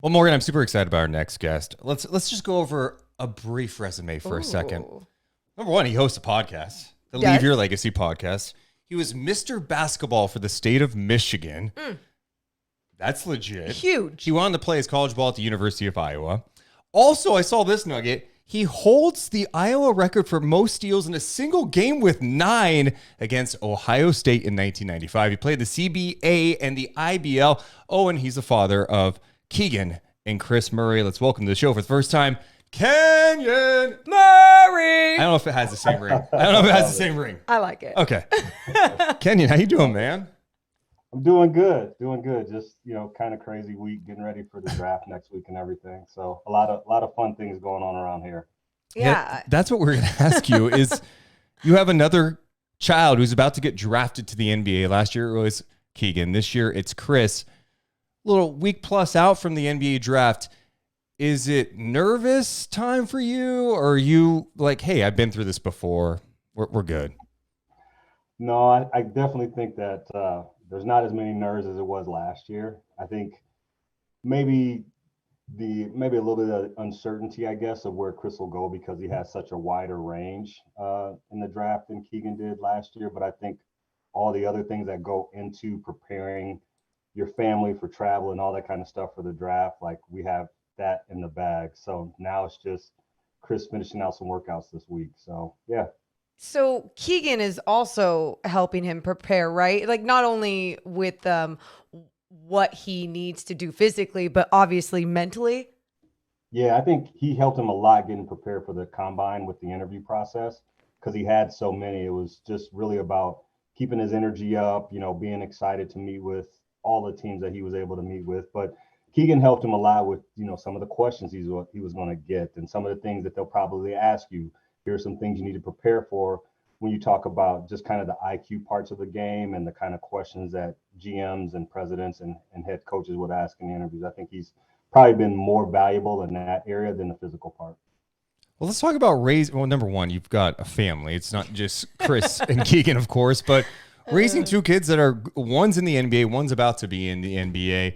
Well, Morgan, I'm super excited about our next guest. Let's just go over a brief resume for a second. Ooh. Number one, he hosts a podcast, the Leave Does? Your Legacy podcast. He was Mr. Basketball for the state of Michigan. That's legit. Huge. He wanted to play his college ball at the University of Iowa. Also, I saw this nugget. He holds the Iowa record for most steals in a single game with 9 against Ohio State in 1995. He played the CBA and the IBL. Oh, and he's the father of Keegan and Kris Murray. Let's welcome to the show for the first time, Kenyon Murray. I don't know if it has the same ring. I like it. Okay. Kenyon, how you doing, man? I'm doing good. Just, kind of crazy week, getting ready for the draft next week and everything. So a lot of fun things going on around here. Yeah. That's what we're going to ask you is you have another child who's about to get drafted to the NBA. Last year it was Keegan. This year it's Kris. Little week plus out from the NBA draft. Is it nervous time for you? Or are you like, hey, I've been through this before. We're good. No, I definitely think that there's not as many nerves as it was last year. I think maybe a little bit of uncertainty, I guess, of where Kris will go because he has such a wider range in the draft than Keegan did last year. But I think all the other things that go into preparing your family for travel and all that kind of stuff for the draft, like we have that in the bag. So now it's just Kris finishing out some workouts this week. So yeah. So Keegan is also helping him prepare, right? Like not only with what he needs to do physically, but obviously mentally. Yeah, I think he helped him a lot getting prepared for the combine with the interview process because he had so many. It was just really about keeping his energy up, being excited to meet with all the teams that he was able to meet with. But Keegan helped him a lot with, some of the questions he was going to get and some of the things that they'll probably ask you. Here are some things you need to prepare for when you talk about just kind of the IQ parts of the game and the kind of questions that GMs and presidents and head coaches would ask in the interviews. I think he's probably been more valuable in that area than the physical part. Well, let's talk about raising. Well, number one, you've got a family. It's not just Kris and Keegan, of course, but raising two kids that are one's in the NBA, one's about to be in the NBA.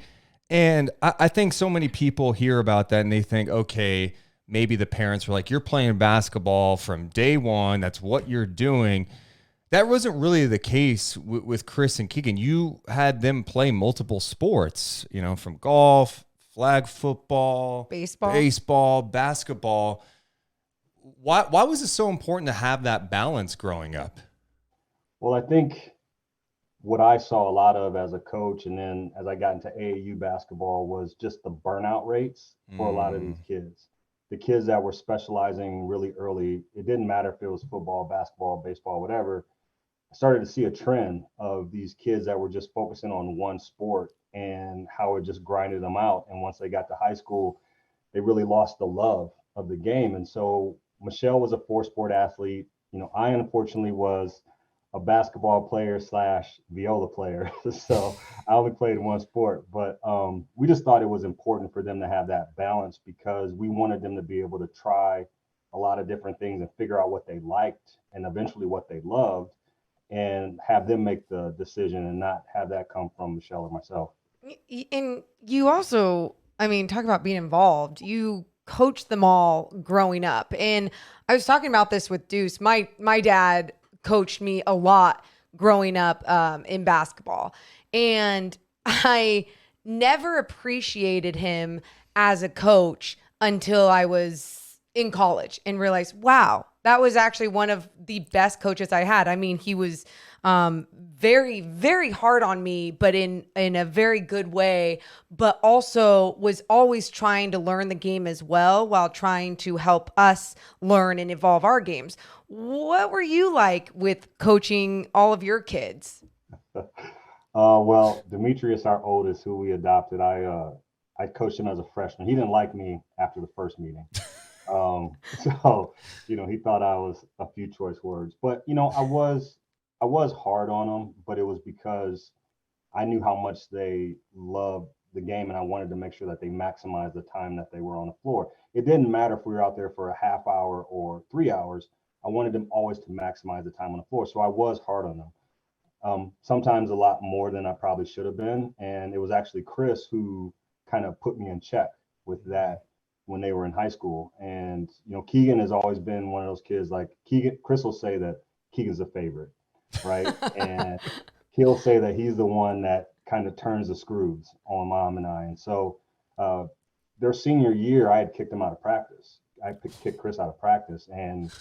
And I think so many people hear about that and they think, okay, maybe the parents were like, you're playing basketball from day one. That's what you're doing. That wasn't really the case with Kris and Keegan. You had them play multiple sports, from golf, flag football, baseball, basketball. Why was it so important to have that balance growing up? Well, I think what I saw a lot of as a coach and then as I got into AAU basketball was just the burnout rates for a lot of these kids. The kids that were specializing really early, it didn't matter if it was football, basketball, baseball, whatever. I started to see a trend of these kids that were just focusing on one sport and how it just grinded them out. And once they got to high school, they really lost the love of the game. And so Michelle was a 4-sport athlete. I unfortunately was a basketball player / viola player. So I only played one sport, but we just thought it was important for them to have that balance because we wanted them to be able to try a lot of different things and figure out what they liked and eventually what they loved and have them make the decision and not have that come from Michelle or myself. And you also, talk about being involved. You coached them all growing up. And I was talking about this with Deuce. My dad coached me a lot growing up in basketball. And I never appreciated him as a coach until I was in college and realized, wow, that was actually one of the best coaches I had. He was very, very hard on me, but in a very good way, but also was always trying to learn the game as well while trying to help us learn and evolve our games. What were you like with coaching all of your kids? Well, Demetrius, our oldest, who we adopted, I coached him as a freshman. He didn't like me after the first meeting. So, he thought I was a few choice words, but, I was hard on them, but it was because I knew how much they loved the game and I wanted to make sure that they maximized the time that they were on the floor. It didn't matter if we were out there for a half hour or 3 hours. I wanted them always to maximize the time on the floor. So I was hard on them. Sometimes a lot more than I probably should have been. And it was actually Kris who kind of put me in check with that when they were in high school. And, Keegan has always been one of those kids, like Kris will say that Keegan's a favorite, right? And he'll say that he's the one that kind of turns the screws on Mom and I. And so their senior year, I had kicked him out of practice. I kicked Kris out of practice, and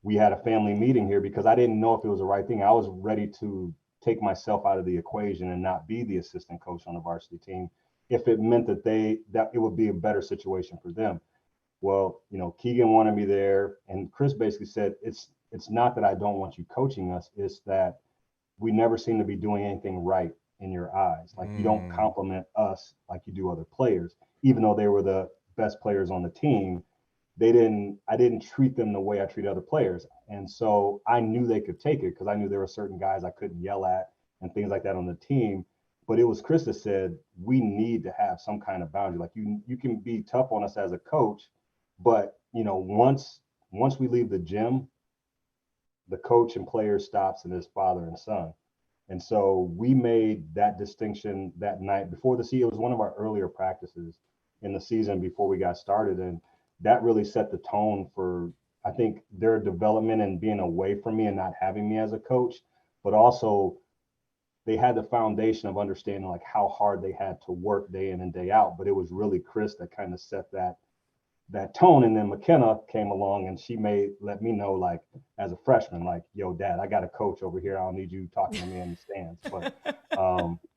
we had a family meeting here because I didn't know if it was the right thing. I was ready to take myself out of the equation and not be the assistant coach on the varsity team if it meant that it would be a better situation for them. Well, Keegan wanted me there, and Kris basically said, it's not that I don't want you coaching us, it's that we never seem to be doing anything right in your eyes. Like, you don't compliment us like you do other players, even though they were the best players on the team. I didn't treat them the way I treat other players. And so I knew they could take it because I knew there were certain guys I couldn't yell at and things like that on the team. But it was Kris that said, we need to have some kind of boundary. Like, you can be tough on us as a coach, but once we leave the gym, the coach and player stops and it's father and son. And so we made that distinction that night before the season. It was one of our earlier practices in the season before we got started. And that really set the tone for, I think, their development and being away from me and not having me as a coach, but also they had the foundation of understanding like how hard they had to work day in and day out. But it was really Kris that kind of set that tone. And then McKenna came along and she let me know, like, as a freshman, like, yo, Dad, I got a coach over here. I don't need you talking to me in the stands. But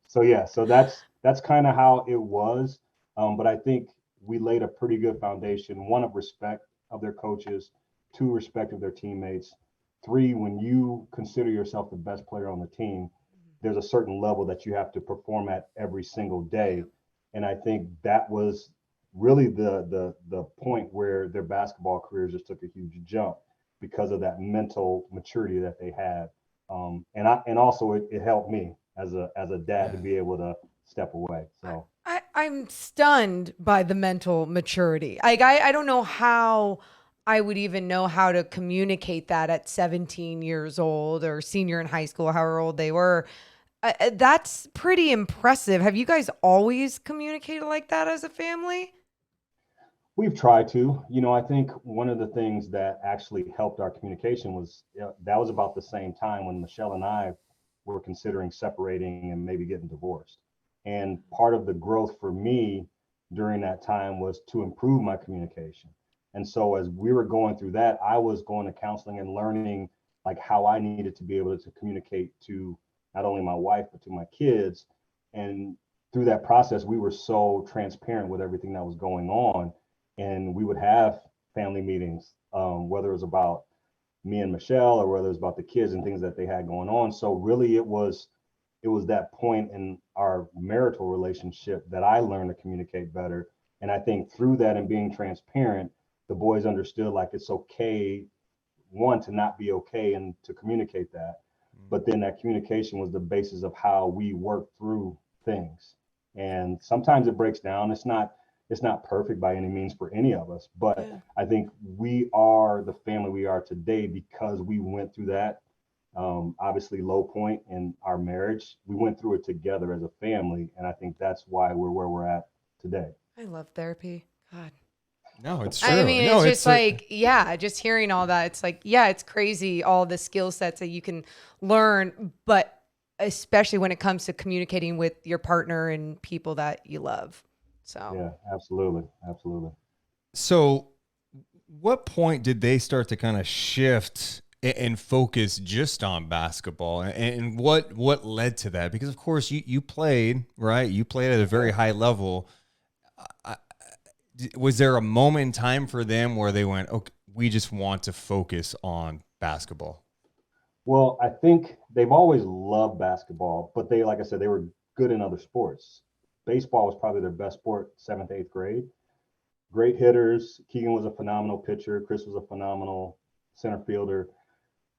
so that's kind of how it was. But I think we laid a pretty good foundation, one of respect of their coaches, two, respect of their teammates, three, when you consider yourself the best player on the team, there's a certain level that you have to perform at every single day. And I think that was really the point where their basketball careers just took a huge jump because of that mental maturity that they had. And also it helped me as a dad to be able to step away. So I'm stunned by the mental maturity. Like, I don't know how I would even know how to communicate that at 17 years old or senior in high school, however old they were. That's pretty impressive. Have you guys always communicated like that as a family? We've tried to. I think one of the things that actually helped our communication was that was about the same time when Michelle and I were considering separating and maybe getting divorced. And part of the growth for me during that time was to improve my communication. And so as we were going through that, I was going to counseling and learning like how I needed to be able to communicate to not only my wife, but to my kids. And through that process, we were so transparent with everything that was going on. And we would have family meetings, whether it was about me and Michelle or whether it was about the kids and things that they had going on. So really it was that point in our marital relationship that I learned to communicate better. And I think through that and being transparent, the boys understood like it's okay, one, to not be okay and to communicate that. But then that communication was the basis of how we work through things. And sometimes it breaks down. It's not perfect by any means for any of us, but I think we are the family we are today because we went through that obviously low point in our marriage. We went through it together as a family, and I think that's why we're where we're at today. I love therapy. God. No, it's true. I mean, no, it's just like, just hearing all that. It's like, it's crazy, all the skill sets that you can learn, but especially when it comes to communicating with your partner and people that you love. So yeah, absolutely. So what point did they start to kind of shift and focus just on basketball, and what led to that? Because of course you played, right? You played at a very high level. Was there a moment in time for them where they went, okay, we just want to focus on basketball? Well, I think they've always loved basketball, but they, like I said, they were good in other sports. Baseball was probably their best sport, 7th, 8th grade. Great hitters. Keegan was a phenomenal pitcher. Kris was a phenomenal center fielder.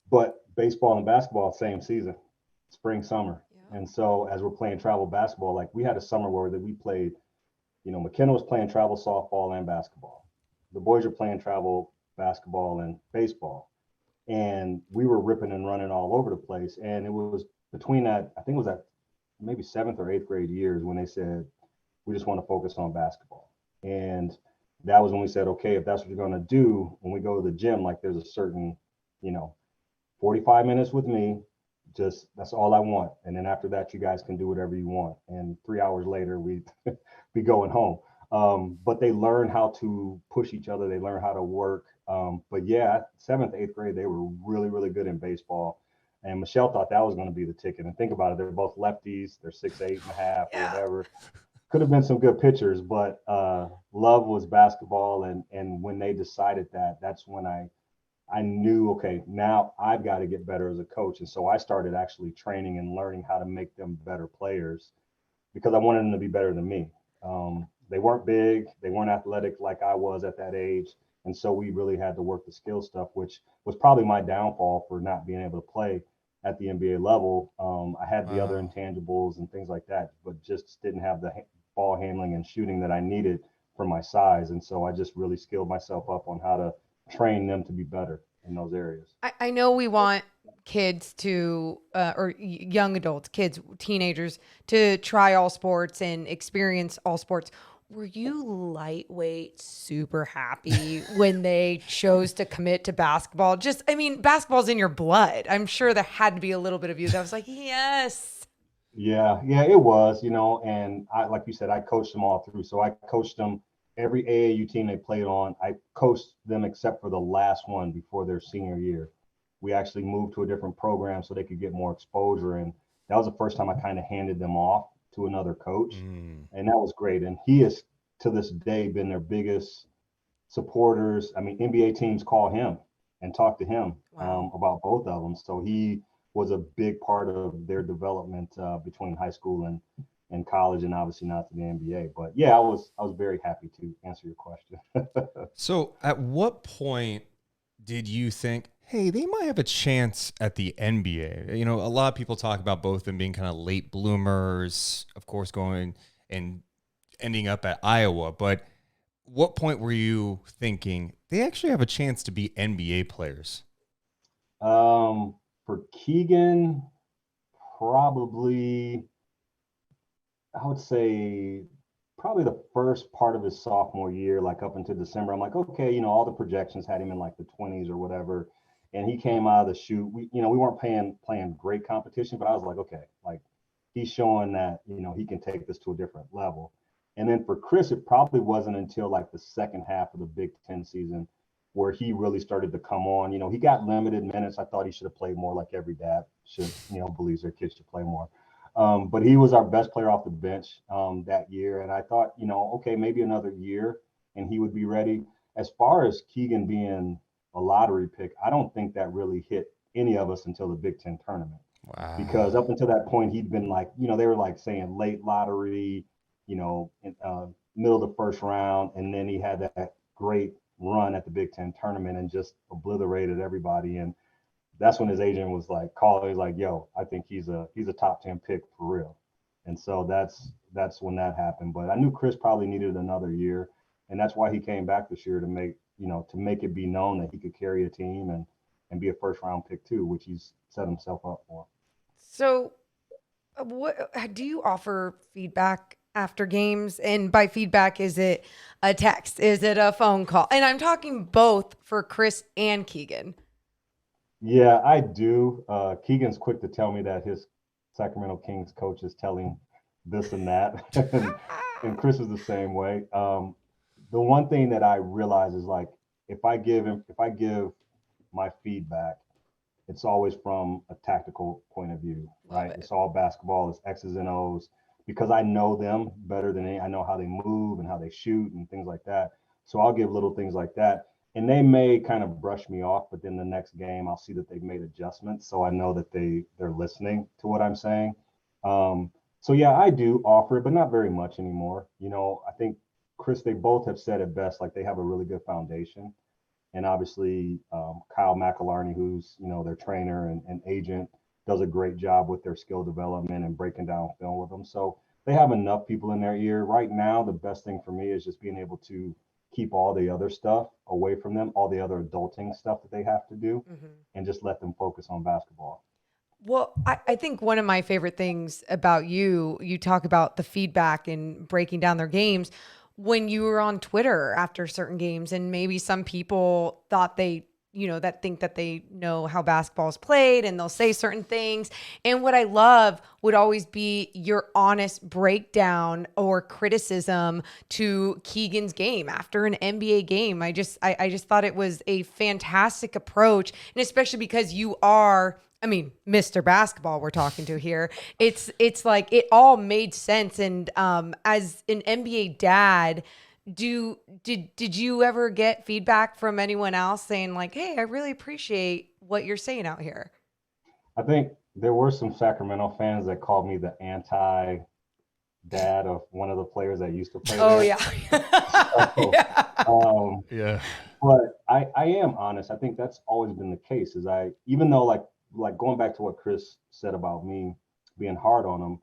But baseball and basketball, same season, spring, summer. Yeah. And so as we're playing travel basketball, like we had a summer where that we played, McKenna was playing travel softball and basketball. The boys were playing travel basketball and baseball. And we were ripping and running all over the place. And it was between that, I think it was that maybe 7th or 8th grade years when they said, We just want to focus on basketball. And that was when we said, okay, if that's what you're going to do, when we go to the gym, like there's a certain, 45 minutes with me, just that's all I want. And then after that, you guys can do whatever you want. And 3 hours later, we be going home. But they learn how to push each other. They learn how to work. But yeah, seventh, eighth grade, they were really, really good in baseball. And Michelle thought that was going to be the ticket. And think about it, they're both lefties. They're 6'8.5" or whatever. Could have been some good pitchers, but love was basketball. And when they decided that, that's when I knew, okay, now I've got to get better as a coach. And so I started actually training and learning how to make them better players because I wanted them to be better than me. They weren't big, they weren't athletic like I was at that age. And so we really had to work the skill stuff, which was probably my downfall for not being able to play at the NBA level. I had the other intangibles and things like that, but just didn't have the ball handling and shooting that I needed for my size. And so I just really skilled myself up on how to train them to be better in those areas. I know we want kids to, or young adults, kids, teenagers, to try all sports and experience all sports. Were you lightweight super happy when they chose to commit to basketball? Basketball's in your blood. I'm sure there had to be a little bit of you that was like, yes. Yeah, it was, and I, like you said, I coached them all through. So I coached them every AAU team they played on. I coached them except for the last one before their senior year. We actually moved to a different program so they could get more exposure. And that was the first time I kind of handed them off to another coach. And that was great. And he has to this day been their biggest supporters. I mean, NBA teams call him and talk to him about both of them. So he was a big part of their development between high school and college, and obviously not to the NBA. But yeah, I was very happy to answer your question. So at what point did you think, hey, they might have a chance at the NBA? A lot of people talk about both of them being kind of late bloomers, of course, going and ending up at Iowa. But what point were you thinking they actually have a chance to be NBA players? For Keegan, probably, I would say probably the first part of his sophomore year, like up until December. I'm like, okay, all the projections had him in like the 20s or whatever. And he came out of the chute. We weren't playing great competition, but I was like, okay, like he's showing that, he can take this to a different level. And then for Kris, it probably wasn't until like the second half of the Big Ten season where he really started to come on. He got limited minutes. I thought he should have played more, like every dad should, believes their kids should play more. But he was our best player off the bench that year. And I thought, okay, maybe another year and he would be ready. As far as Keegan being a lottery pick, I don't think that really hit any of us until the Big Ten tournament. Wow. Because up until that point, he'd been like, they were like saying late lottery, middle of the first round. And then he had that great run at the Big Ten tournament and just obliterated everybody. And that's when his agent was like calling, he's like, yo, I think he's a top 10 pick for real. And so that's when that happened. But I knew Kris probably needed another year. And that's why he came back this year to make it be known that he could carry a team and be a first round pick too, which he's set himself up for. So what do you offer feedback after games? And by feedback, is it a text? Is it a phone call? And I'm talking both for Kris and Keegan. Yeah, I do. Keegan's quick to tell me that his Sacramento Kings coach is telling this and that. and Kris is the same way. The one thing that I realize is like if I give my feedback, it's always from a tactical point of view, right? It's all basketball, it's X's and O's, because I know them better than any. I know how they move and how they shoot and things like that. So I'll give little things like that. And they may kind of brush me off, but then the next game I'll see that they've made adjustments. So I know that they're listening to what I'm saying. So yeah, I do offer it, but not very much anymore. I think Kris, they both have said it best, like they have a really good foundation. And obviously Kyle McElharney, who's, their trainer and agent, does a great job with their skill development and breaking down film with them. So they have enough people in their ear. Right now, the best thing for me is just being able to keep all the other stuff away from them, all the other adulting stuff that they have to do, and just let them focus on basketball. Well, I think one of my favorite things about you talk about the feedback and breaking down their games when you were on Twitter after certain games, and maybe some people thought that think that they know how basketball is played and they'll say certain things. And what I love would always be your honest breakdown or criticism to Keegan's game after an NBA game. I just thought it was a fantastic approach. And especially because you are, I mean, Mr. Basketball we're talking to here. It's like it all made sense. And as an NBA dad, did you ever get feedback from anyone else saying like, hey, I really appreciate what you're saying out here? I think there were some Sacramento fans that called me the anti dad of one of the players that used to play Oh there. yeah. So, Yeah. yeah. But I am honest. I think that's always been the case. Is even though like going back to what Kris said about me being hard on him,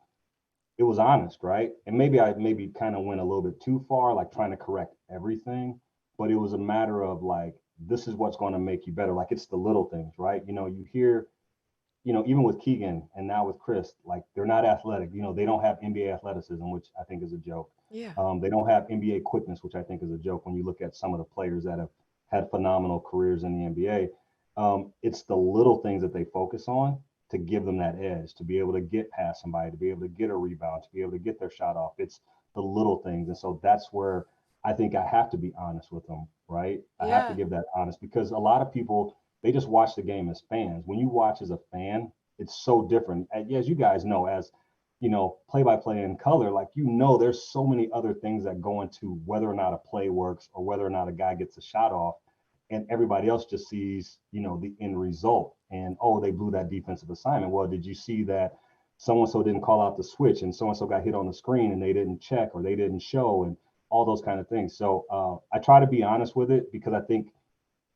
it was honest, right? And maybe I kind of went a little bit too far, like trying to correct everything. But it was a matter of like, this is what's going to make you better. Like it's the little things, right? You hear, even with Keegan and now with Kris, like they're not athletic. They don't have NBA athleticism, which I think is a joke. Yeah. They don't have NBA quickness, which I think is a joke when you look at some of the players that have had phenomenal careers in the NBA. It's the little things that they focus on to give them that edge, to be able to get past somebody, to be able to get a rebound, to be able to get their shot off. It's the little things. And so that's where I think I have to be honest with them, right? I have to Yeah. give that honest because a lot of people, they just watch the game as fans. When you watch as a fan, it's so different. As you guys know, as play by play in color, like there's so many other things that go into whether or not a play works or whether or not a guy gets a shot off. And everybody else just sees, the end result. And oh, they blew that defensive assignment. Well, did you see that so and so didn't call out the switch and so and so got hit on the screen and they didn't check or they didn't show and all those kind of things. So I try to be honest with it because I think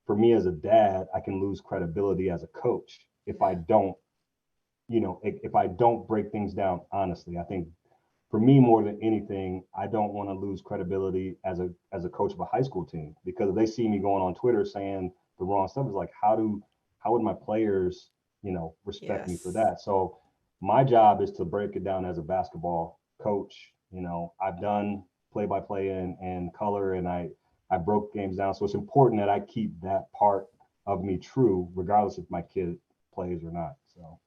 for me as a dad, I can lose credibility as a coach if I don't, if I don't break things down honestly. I think for me more than anything, I don't want to lose credibility as a coach of a high school team because if they see me going on Twitter saying the wrong stuff, it's like how would my players, respect me for Yes. that? So my job is to break it down as a basketball coach. I've done play by play and color and I broke games down. So it's important that I keep that part of me true, regardless if my kid plays or not. So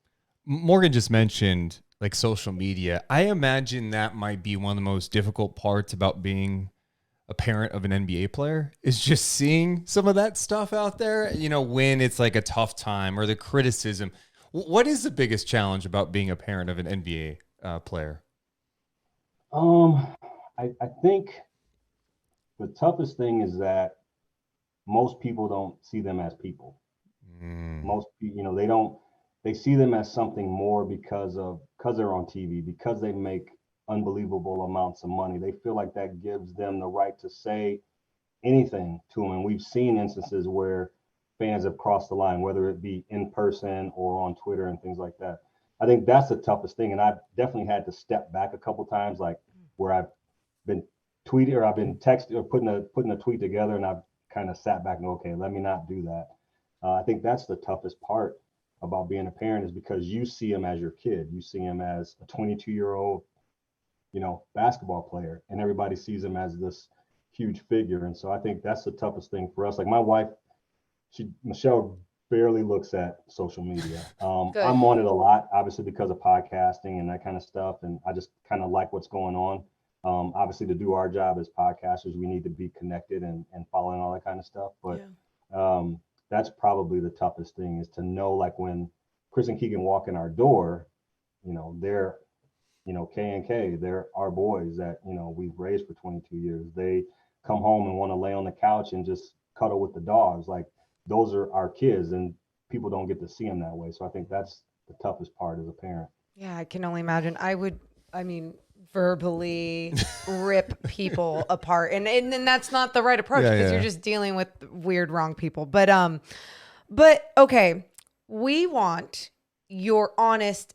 Morgan just mentioned like social media. I imagine that might be one of the most difficult parts about being a parent of an NBA player is just seeing some of that stuff out there, when it's like a tough time or the criticism. What is the biggest challenge about being a parent of an NBA player? I think the toughest thing is that most people don't see them as people. Most, they see them as something more because they're on TV, because they make unbelievable amounts of money. They feel like that gives them the right to say anything to them. And we've seen instances where fans have crossed the line, whether it be in person or on Twitter and things like that. I think that's the toughest thing. And I've definitely had to step back a couple times, like where I've been tweeting or I've been texting or putting a tweet together and I've kind of sat back and go, okay, let me not do that. I think that's the toughest part about being a parent is because you see him as your kid. You see him as a 22-year-old, basketball player, and everybody sees him as this huge figure. And so I think that's the toughest thing for us. Like my wife, Michelle barely looks at social media. Good. I'm on it a lot, obviously because of podcasting and that kind of stuff. And I just kind of like what's going on. Obviously to do our job as podcasters, we need to be connected and following all that kind of stuff. But that's probably the toughest thing is to know, like when Kris and Keegan walk in our door, they're, K and K, they're our boys that, we've raised for 22 years. They come home and want to lay on the couch and just cuddle with the dogs. Like those are our kids and people don't get to see them that way. So I think that's the toughest part as a parent. Yeah, I can only imagine. I mean, verbally rip people apart. And then that's not the right approach because you're just dealing with weird, wrong people. But okay, we want your honest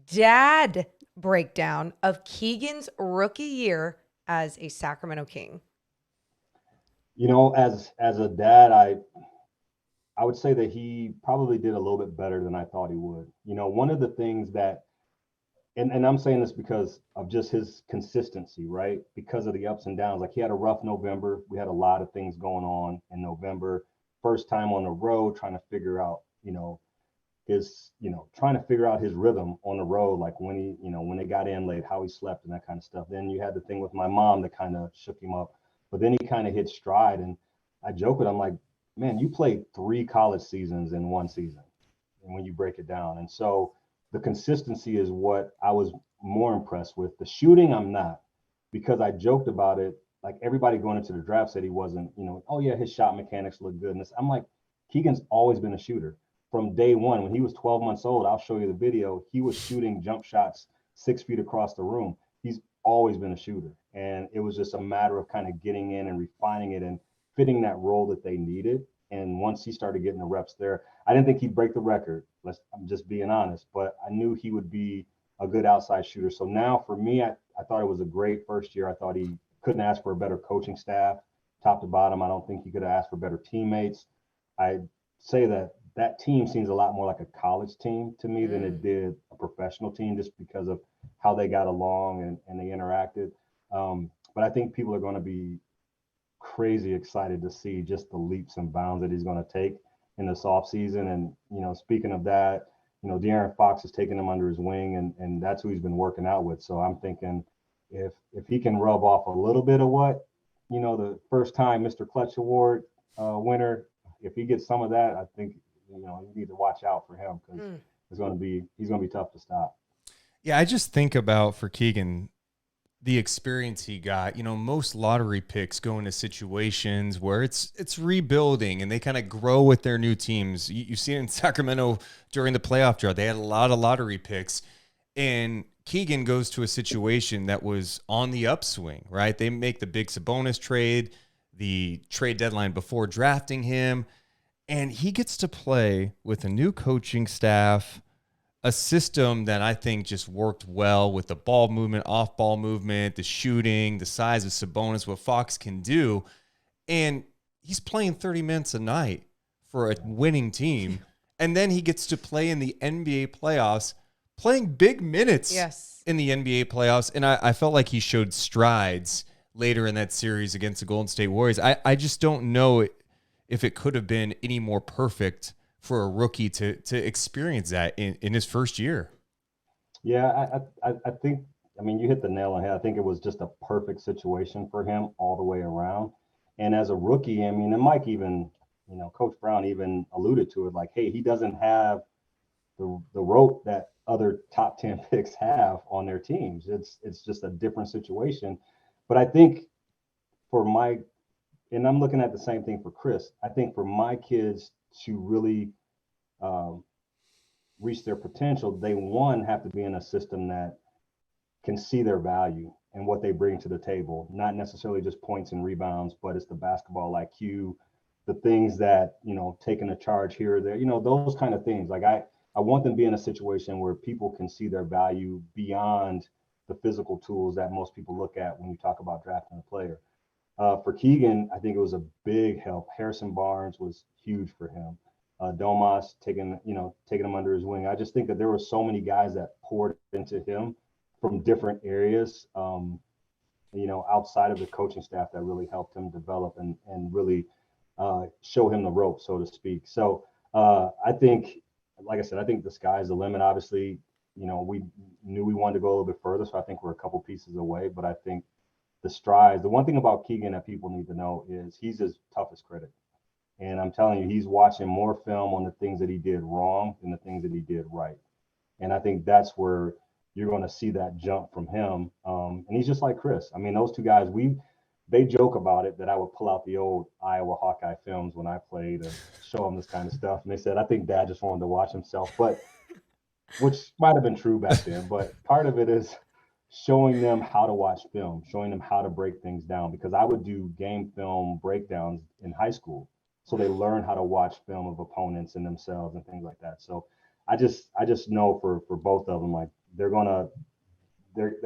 dad breakdown of Keegan's rookie year as a Sacramento King. As a dad, I would say that he probably did a little bit better than I thought he would. You know, one of the things that, and I'm saying this because of just his consistency, right? Because of the ups and downs. Like he had a rough November. We had a lot of things going on in November. First time on the road, trying to figure out, trying to figure out his rhythm on the road, like when when they got in late, how he slept and that kind of stuff. Then you had the thing with my mom that kind of shook him up, but then he kind of hit stride. And I joke with him, like, man, you played 3 college seasons in one season, and when you break it down. And so the consistency is what I was more impressed with. The shooting, I'm not, because I joked about it. Like everybody going into the draft said he wasn't, oh yeah, his shot mechanics look good. And I'm like, Keegan's always been a shooter from day one. When he was 12 months old, I'll show you the video. He was shooting jump shots 6 feet across the room. He's always been a shooter. And it was just a matter of kind of getting in and refining it and fitting that role that they needed. And once he started getting the reps there, I didn't think he'd break the record. I'm just being honest, but I knew he would be a good outside shooter. So now for me, I thought it was a great first year. I thought he couldn't ask for a better coaching staff, top to bottom. I don't think he could have asked for better teammates. I say that team seems a lot more like a college team to me than it did a professional team, just because of how they got along and they interacted. But I think people are going to be crazy excited to see just the leaps and bounds that he's going to take in this offseason. And, speaking of that, De'Aaron Fox is taking him under his wing, and that's who he's been working out with. So I'm thinking if he can rub off a little bit of what, the first time Mr. Clutch Award winner, if he gets some of that, I think, you need to watch out for him, because he's going to be tough to stop. Yeah, I just think about, for Keegan, the experience he got. Most lottery picks go into situations where it's rebuilding and they kind of grow with their new teams. You see it in Sacramento during the playoff draw. They had a lot of lottery picks, and Keegan goes to a situation that was on the upswing, right? They make the big Sabonis trade, the trade deadline before drafting him, and he gets to play with a new coaching staff, a system that I think just worked well with the ball movement, off ball movement, the shooting, the size of Sabonis, what Fox can do. And he's playing 30 minutes a night for a winning team. And then he gets to play in the NBA playoffs, playing big minutes in the NBA playoffs. And I felt like he showed strides later in that series against the Golden State Warriors. I just don't know if it could have been any more perfect for a rookie to experience that in his first year. Yeah, I think, you hit the nail on the head. I think it was just a perfect situation for him all the way around. And as a rookie, and Mike even, Coach Brown even alluded to it, like, hey, he doesn't have the rope that other top 10 picks have on their teams. It's just a different situation. But I think and I'm looking at the same thing for Kris, I think for my kids to really reach their potential, they have to be in a system that can see their value and what they bring to the table, not necessarily just points and rebounds, but it's the basketball IQ, the things that, taking a charge here or there, those kind of things. Like I want them to be in a situation where people can see their value beyond the physical tools that most people look at when you talk about drafting a player. For Keegan, I think it was a big help. Harrison Barnes was huge for him. Domas taking him under his wing. I just think that there were so many guys that poured into him from different areas, outside of the coaching staff, that really helped him develop and really show him the rope, so to speak. So I think, like I said, I think the sky's the limit. Obviously, we knew we wanted to go a little bit further, so I think we're a couple pieces away. But I think the strides, the one thing about Keegan that people need to know is he's his toughest critic. And I'm telling you, he's watching more film on the things that he did wrong than the things that he did right. And I think that's where you're going to see that jump from him. And he's just like Kris. Those two guys, they joke about it, that I would pull out the old Iowa Hawkeye films when I played and show them this kind of stuff. And they said, I think Dad just wanted to watch himself, which might have been true back then. But part of it is showing them how to watch film, showing them how to break things down, because I would do game film breakdowns in high school. So they learn how to watch film of opponents and themselves and things like that. So I just know for both of them, like they've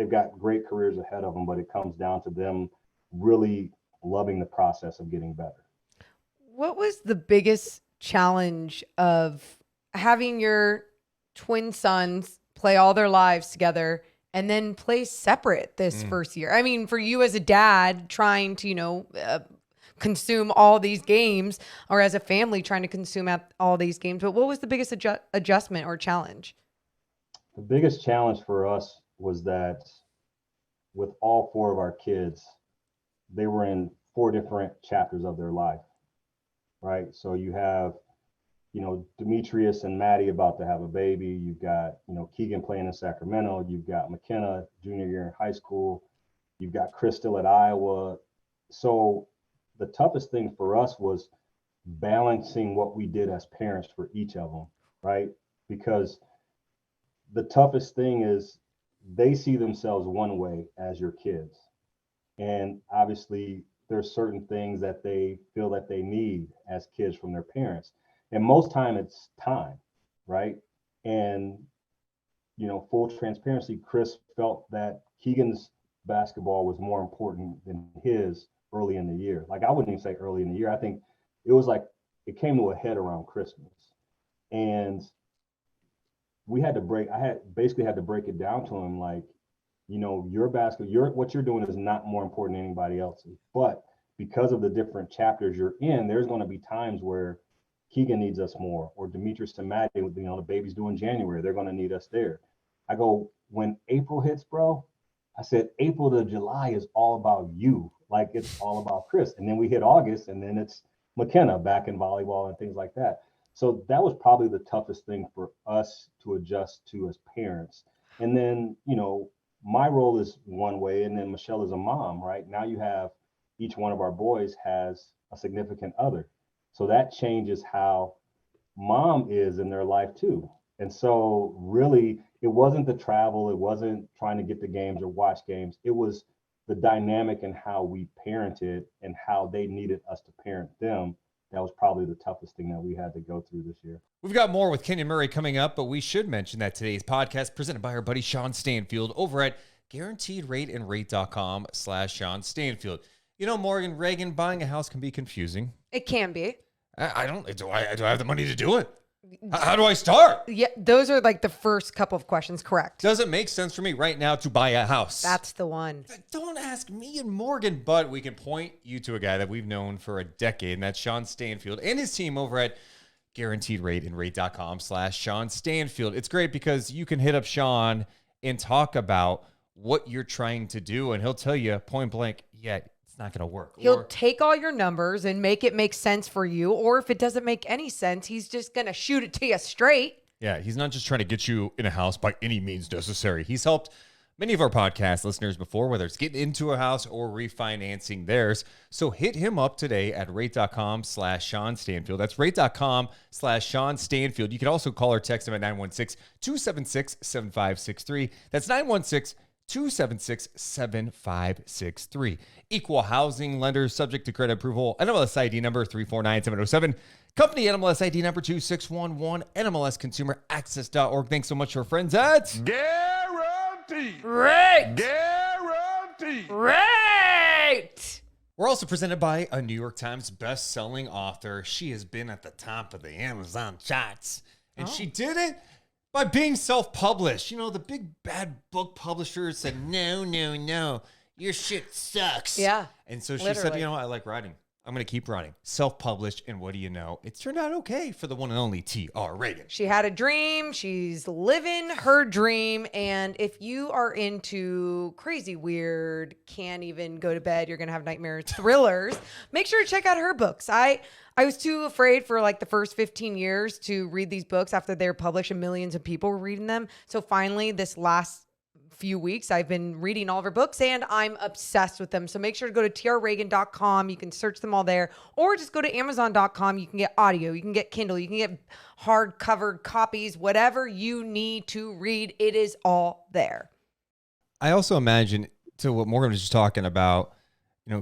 got great careers ahead of them, but it comes down to them really loving the process of getting better. What was the biggest challenge of having your twin sons play all their lives together and then play separate this first year? I mean, for you as a dad trying to, consume all these games, or as a family trying to consume all these games, but what was the biggest adjustment or challenge? The biggest challenge for us was that with all 4 of our kids, they were in 4 different chapters of their life, right? So you have, Demetrius and Maddie about to have a baby. You've got, Keegan playing in Sacramento. You've got McKenna junior year in high school. You've got Kris still at Iowa. So the toughest thing for us was balancing what we did as parents for each of them, right? Because the toughest thing is they see themselves one way as your kids. And obviously there's certain things that they feel that they need as kids from their parents. And most time it's time, right? And, full transparency, Kris felt that Keegan's basketball was more important than his early in the year. Like, I wouldn't even say early in the year. I think it was like it came to a head around Christmas. And we had to basically had to break it down to him, like, your basketball, what you're doing is not more important than anybody else's. But because of the different chapters you're in, there's going to be times where Keegan needs us more, or Demetrius and Maddie, the baby's due in January, they're going to need us there. I go, when April hits, bro, I said, April to July is all about you. Like, it's all about Kris. And then we hit August, and then it's McKenna back in volleyball and things like that. So that was probably the toughest thing for us to adjust to as parents. And then, my role is one way, and then Michelle is a mom, right? Now you have each one of our boys has a significant other. So that changes how mom is in their life too. And so really, it wasn't the travel, it wasn't trying to get the games or watch games. It was the dynamic and how we parented and how they needed us to parent them. That was probably the toughest thing that we had to go through this year. We've got more with Kenyon Murray coming up, but we should mention that today's podcast presented by our buddy Sean Stanfield over at guaranteedrateandrate.com/Sean Stanfield. Morgan, Reagan, buying a house can be confusing. It can be. Do I have the money to do it? How do I start? Yeah, those are like the first couple of questions, correct? Does it make sense for me right now to buy a house? That's the one. Don't ask me and Morgan, but we can point you to a guy that we've known for a decade, and that's Sean Stanfield and his team over at guaranteedrateandrate.com/Sean Stanfield. It's great because you can hit up Sean and talk about what you're trying to do, and he'll tell you point blank, yeah, it's not going to work. He'll take all your numbers and make it make sense for you. Or if it doesn't make any sense, he's just going to shoot it to you straight. Yeah, he's not just trying to get you in a house by any means necessary. He's helped many of our podcast listeners before, whether it's getting into a house or refinancing theirs. So hit him up today at rate.com/Sean Stanfield. That's rate.com/Sean Stanfield. You can also call or text him at 916-276-7563. That's 916-276-7563. Equal housing lender subject to credit approval. NMLS ID number 349707. Company NMLS ID number 2611. NMLSconsumeraccess.org. Thanks so much to our friends at Guaranteed. Right. Guaranteed. Right. We're also presented by a New York Times best-selling author. She has been at the top of the Amazon charts. And she did it by being self-published. The big bad book publishers said, no, your shit sucks. Yeah. And so she literally said, I like writing. I'm going to keep writing. Self-published, and what do you know? It's turned out okay for the one and only T.R. Reagan. She had a dream. She's living her dream. And if you are into crazy, weird, can't even go to bed, you're going to have nightmares, thrillers, make sure to check out her books. I was too afraid for like the first 15 years to read these books after they were published and millions of people were reading them. So finally, this last few weeks, I've been reading all of her books and I'm obsessed with them. So make sure to go to trreagan.com. You can search them all there, or just go to amazon.com. You can get audio, you can get Kindle, you can get hardcover copies, whatever you need to read. It is all there. I also imagine, to what Morgan was just talking about,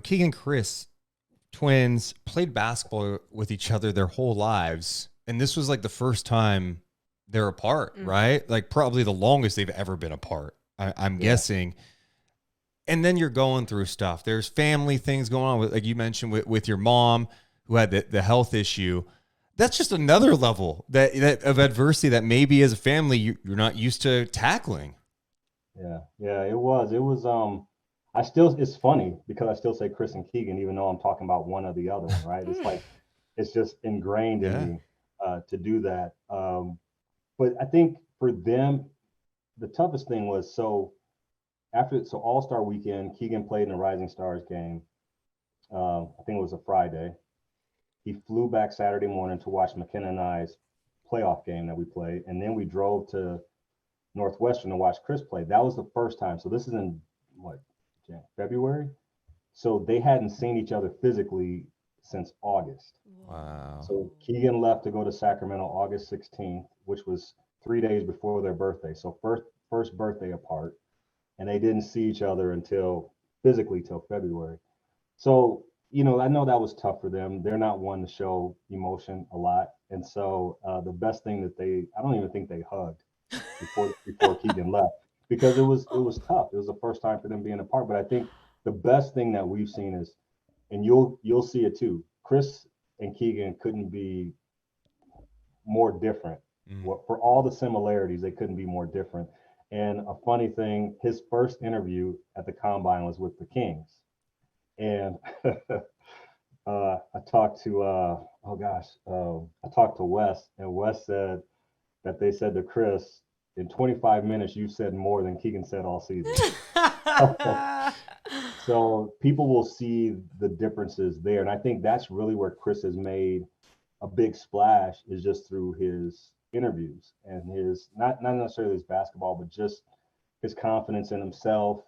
Keegan and Kris, twins, played basketball with each other their whole lives. And this was like the first time they're apart, right? Like probably the longest they've ever been apart. I'm guessing. And then you're going through stuff. There's family things going on with, like you mentioned, with your mom who had the health issue. that's just another level that of adversity that maybe as a family you're not used to tackling. Yeah, it was. I still, it's funny because I still say Kris and Keegan, even though I'm talking about one or the other one, right? It's like, it's just ingrained in me to do that. But I think for them, the toughest thing was so All-Star weekend, Keegan played in the Rising Stars game. I think it was a Friday. He flew back Saturday morning to watch McKenna and I's playoff game that we played, and then we drove to Northwestern to watch Kris play. That was the first time. So this is in what, February? So they hadn't seen each other physically since August. Wow. So Keegan left to go to Sacramento August 16th, which was 3 days before their birthday. So first birthday apart, and they didn't see each other until physically till February. So, I know that was tough for them. They're not one to show emotion a lot. And so the best thing I don't even think they hugged before Keegan left, because it was tough. It was the first time for them being apart. But I think the best thing that we've seen is, and you'll see it too, Kris and Keegan couldn't be more different. For all the similarities, they couldn't be more different. And a funny thing, his first interview at the combine was with the Kings. And I talked to I talked to Wes, and Wes said that they said to Kris, in 25 minutes you said more than Keegan said all season. So people will see the differences there, and I think that's really where Kris has made a big splash, is just through his interviews and his not necessarily his basketball, but just his confidence in himself.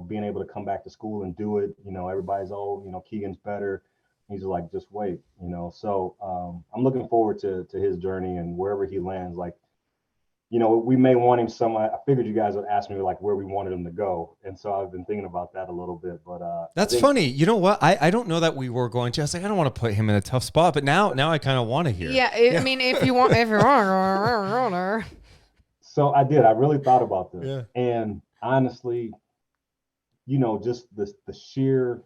Being able to come back to school and do it. Everybody's, Keegan's better. He's like, just wait. So I'm looking forward to his journey and wherever he lands. Like, we may want him I figured you guys would ask me like where we wanted him to go, and so I've been thinking about that a little bit. But that's funny. You know what? I don't know that we were going to. I was like, I don't want to put him in a tough spot, but now I kind of want to hear. Yeah, I mean, if you want. So I did. I really thought about this, and honestly, just the sheer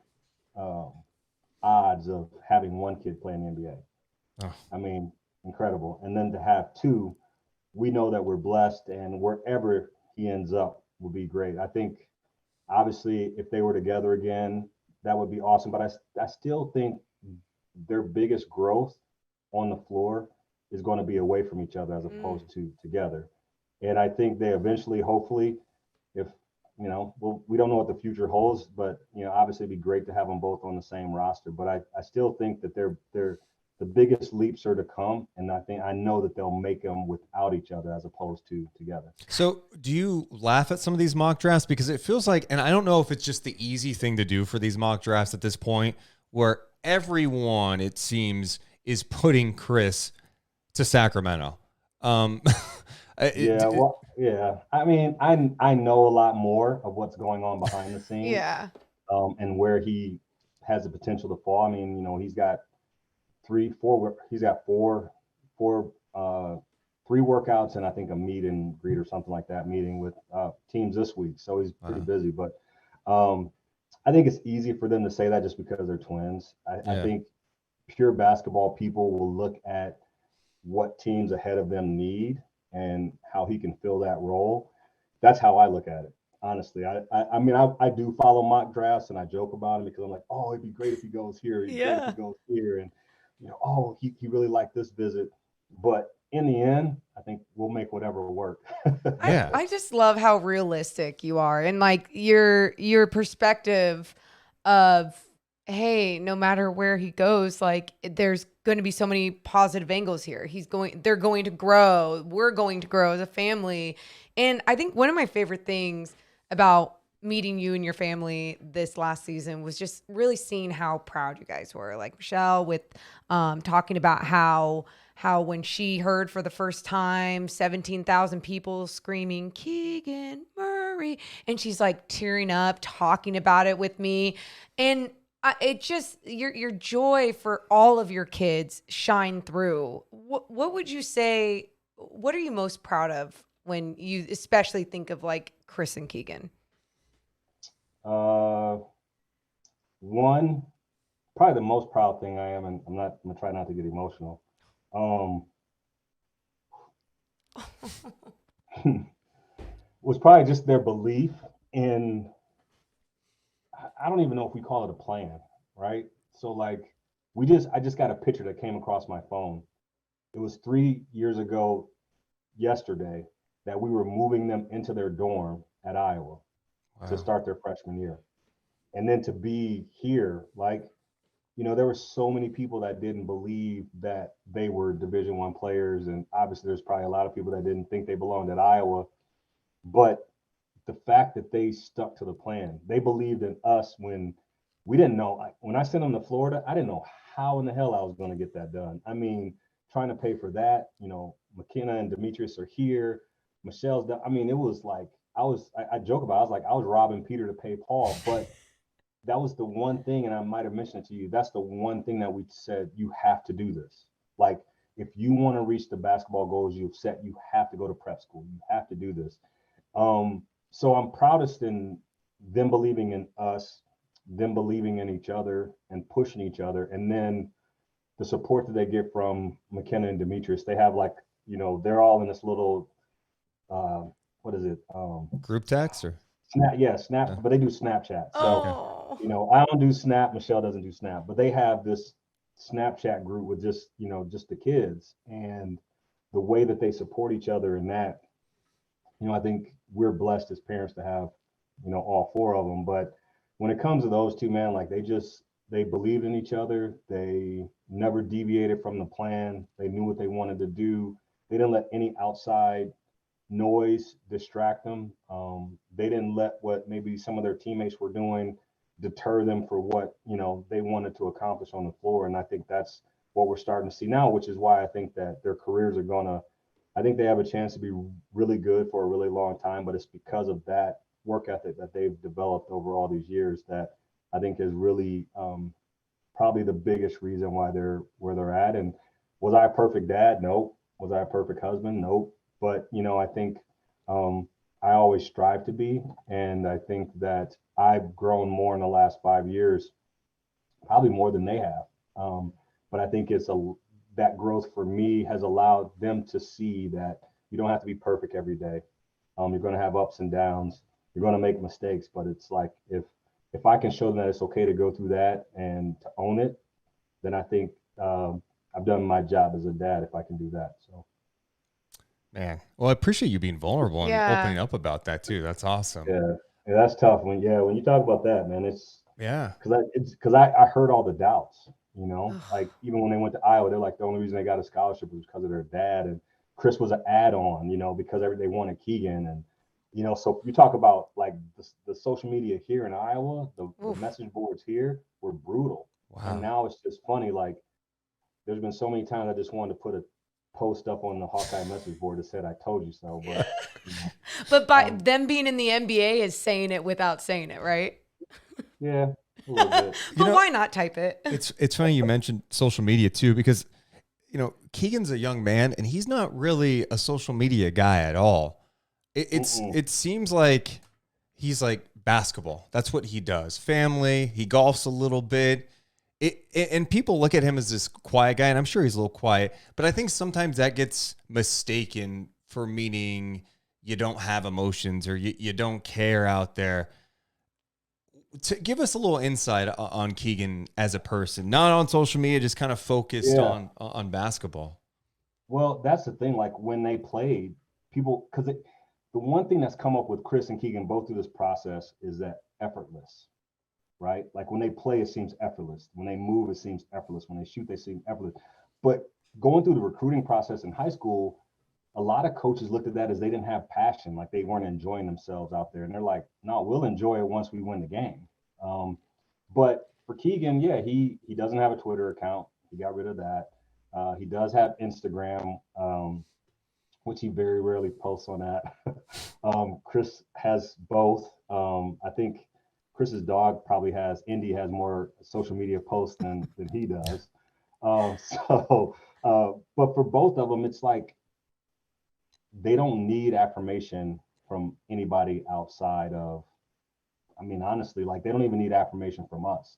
odds of having one kid play in the NBA. Oh. I mean, incredible. And then to have two, we know that we're blessed, and wherever he ends up will be great. I think, obviously, if they were together again, that would be awesome. But I still think their biggest growth on the floor is going to be away from each other as opposed to together. And I think they eventually, hopefully, if we don't know what the future holds, but obviously it'd be great to have them both on the same roster. But I still think that they're the biggest leaps are to come, and I know that they'll make them without each other as opposed to together. So do you laugh at some of these mock drafts? Because it feels like, and I don't know if it's just the easy thing to do for these mock drafts at this point, where everyone, it seems, is putting Kris to Sacramento. Yeah. I mean, I know a lot more of what's going on behind the scenes. Yeah. And where he has the potential to fall. I mean, he's got three workouts and I think a meet and greet or something like that, meeting with teams this week. So he's pretty busy. But I think it's easy for them to say that just because they're twins. I think pure basketball people will look at what teams ahead of them need and how he can fill that role. That's how I look at it, honestly. I mean, I do follow mock drafts and I joke about it because I'm like, oh, it'd be great if he goes here. It'd be great if he goes here. And, oh, he really liked this visit. But in the end, I think we'll make whatever work. I just love how realistic you are, and like your perspective of, hey, no matter where he goes, like there's going to be so many positive angles here. They're going to grow. We're going to grow as a family. And I think one of my favorite things about meeting you and your family this last season was just really seeing how proud you guys were. Like Michelle with talking about how when she heard for the first time 17,000 people screaming Keegan Murray, and she's like tearing up talking about it with me. And it just, your joy for all of your kids shine through. What would you say, what are you most proud of when you especially think of like Kris and Keegan? One, probably the most proud thing I am, and I'm gonna try not to get emotional. Um, was probably just their belief in, I don't even know if we call it a plan, right? So like I just got a picture that came across my phone. It was 3 years ago yesterday that we were moving them into their dorm at Iowa to start their freshman year. And then to be here, like, there were so many people that didn't believe that they were Division I players. And obviously there's probably a lot of people that didn't think they belonged at Iowa. But the fact that they stuck to the plan, they believed in us when we didn't know. When I sent them to Florida, I didn't know how in the hell I was going to get that done. I mean, trying to pay for that, McKenna and Demetrius are here. Michelle's done. I mean, it was like, I joke about it, I was like, I was robbing Peter to pay Paul. But that was the one thing, and I might have mentioned it to you, that's the one thing that we said, you have to do this. Like, if you want to reach the basketball goals you've set, you have to go to prep school. You have to do this. So I'm proudest in them believing in us, them believing in each other and pushing each other. And then the support that they get from McKenna and Demetrius, they have like, they're all in this little, what is it? Group text or? Snap, yeah, Snap, but they do Snapchat. So, I don't do Snap, Michelle doesn't do Snap, but they have this Snapchat group with just the kids, and the way that they support each other in that, I think we're blessed as parents to have, all four of them. But when it comes to those two, man, like they believed in each other. They never deviated from the plan. They knew what they wanted to do. They didn't let any outside noise distract them. They didn't let what maybe some of their teammates were doing deter them for what, they wanted to accomplish on the floor. And I think that's what we're starting to see now, which is why I think that their careers are I think they have a chance to be really good for a really long time, but it's because of that work ethic that they've developed over all these years that I think is really probably the biggest reason why they're where they're at. And was I a perfect dad? Nope. Was I a perfect husband? Nope. But, I think I always strive to be. And I think that I've grown more in the last 5 years, probably more than they have. But I think that growth for me has allowed them to see that you don't have to be perfect every day. You're going to have ups and downs. You're going to make mistakes, but it's like if I can show them that it's okay to go through that and to own it, then I think I've done my job as a dad if I can do that. So, man, well, I appreciate you being vulnerable and opening up about that too. That's awesome. Yeah, that's tough. When you talk about that, man, it's because I heard all the doubts. Like even when they went to Iowa, they're like the only reason they got a scholarship was because of their dad, and Kris was an add-on, because they wanted Keegan, and so you talk about like the social media here in Iowa, the message boards here were brutal. Wow. And now it's just funny, like there's been so many times I just wanted to put a post up on the Hawkeye message board that said "I told you so," but but by them being in the NBA is saying it without saying it, right? Yeah. A little bit. But why not type it? It's funny you mentioned social media too, because Keegan's a young man and he's not really a social media guy at all. It seems like he's like basketball. That's what he does. Family. He golfs a little bit. And people look at him as this quiet guy, and I'm sure he's a little quiet, but I think sometimes that gets mistaken for meaning you don't have emotions or you don't care out there. To give us a little insight on Keegan as a person, not on social media, just kind of focused on basketball. Well, that's the thing. Like when they played, people, because the one thing that's come up with Kris and Keegan both through this process is that effortless, right? Like when they play, it seems effortless. When they move, it seems effortless. When they shoot, they seem effortless. But going through the recruiting process in high school, a lot of coaches looked at that as they didn't have passion, like they weren't enjoying themselves out there. And they're like, no, we'll enjoy it once we win the game. But for Keegan, he doesn't have a Twitter account. He got rid of that. He does have Instagram, which he very rarely posts on that. Kris has both. I think Kris's dog probably Indy has more social media posts than he does. But for both of them, it's like, they don't need affirmation from anybody outside of, honestly, like they don't even need affirmation from us.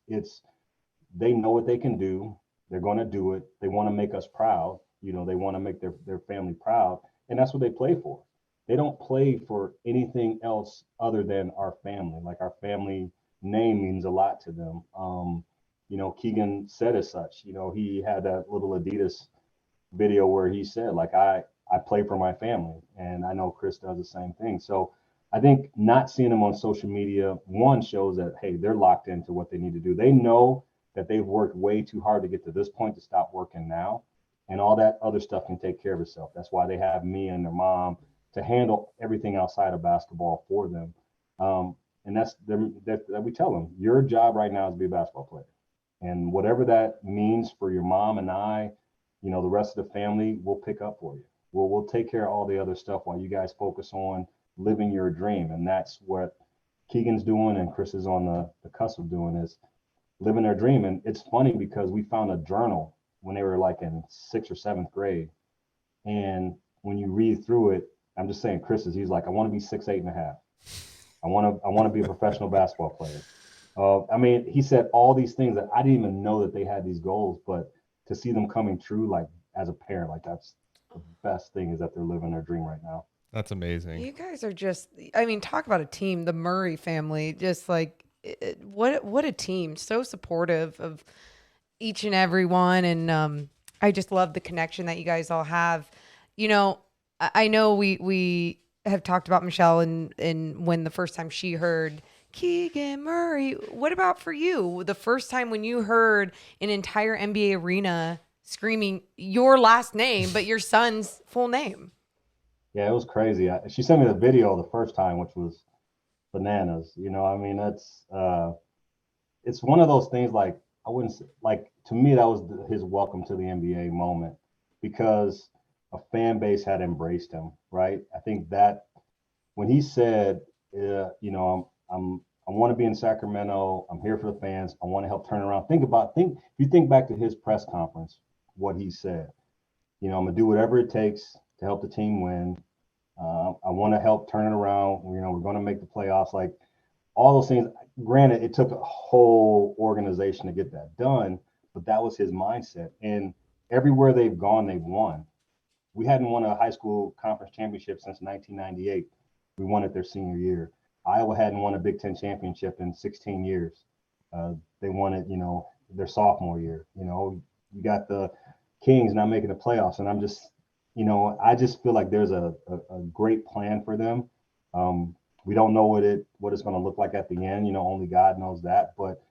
They know what they can do. They're going to do it. They want to make us proud. You know, they want to make their family proud, and that's what they play for. They don't play for anything else other than our family. Like, our family name means a lot to them. You know, Keegan said as such. You know, he had that little Adidas video where he said, like, I play for my family, and I know Kris does the same thing. So I think not seeing them on social media, one, shows that, hey, they're locked into what they need to do. They know that they've worked way too hard to get to this point to stop working now, and all that other stuff can take care of itself. That's why they have me and their mom to handle everything outside of basketball for them. And that's that we tell them, your job right now is to be a basketball player. And whatever that means for your mom and I, you know, the rest of the family, will pick up for you. We'll take care of all the other stuff while you guys focus on living your dream. And that's what Keegan's doing and Kris is on the cusp of doing, is living their dream. And it's funny because we found a journal when they were like in 6th or 7th grade. And when you read through it, I'm just saying, he's like, I want to be 6'8.5". I want to be a professional basketball player. I mean, he said all these things that I didn't even know that they had these goals, but to see them coming true, like, as a parent, like, that's the best thing, is that they're living their dream right now. That's amazing. You guys are just, I mean, talk about a team, the Murray family, just like, what a team. So supportive of each and every one. And I just love the connection that you guys all have. You know, I know we have talked about Michelle and when the first time she heard Keegan Murray. What about for you? The first time when you heard an entire NBA arena screaming your last name, but your son's full name? Yeah, it was crazy. She sent me the video the first time, which was bananas. You know, I mean, that's it's one of those things, like, I wouldn't say, like, to me, that was his welcome to the NBA moment, because a fan base had embraced him, right? I think that when he said, you know, I want to be in Sacramento, I'm here for the fans, I want to help turn around. If you think back to his press conference, what he said, you know, I'm gonna do whatever it takes to help the team win. I want to help turn it around. You know, we're going to make the playoffs. Like, all those things. Granted, it took a whole organization to get that done, but that was his mindset. And everywhere they've gone, they've won. We hadn't won a high school conference championship since 1998. We won it their senior year. Iowa hadn't won a Big Ten championship in 16 years. They won it, you know, their sophomore year. You know, you got the Kings not making the playoffs, and I'm just, you know, I just feel like there's a great plan for them. We don't know what it's going to look like at the end. You know, only God knows that. But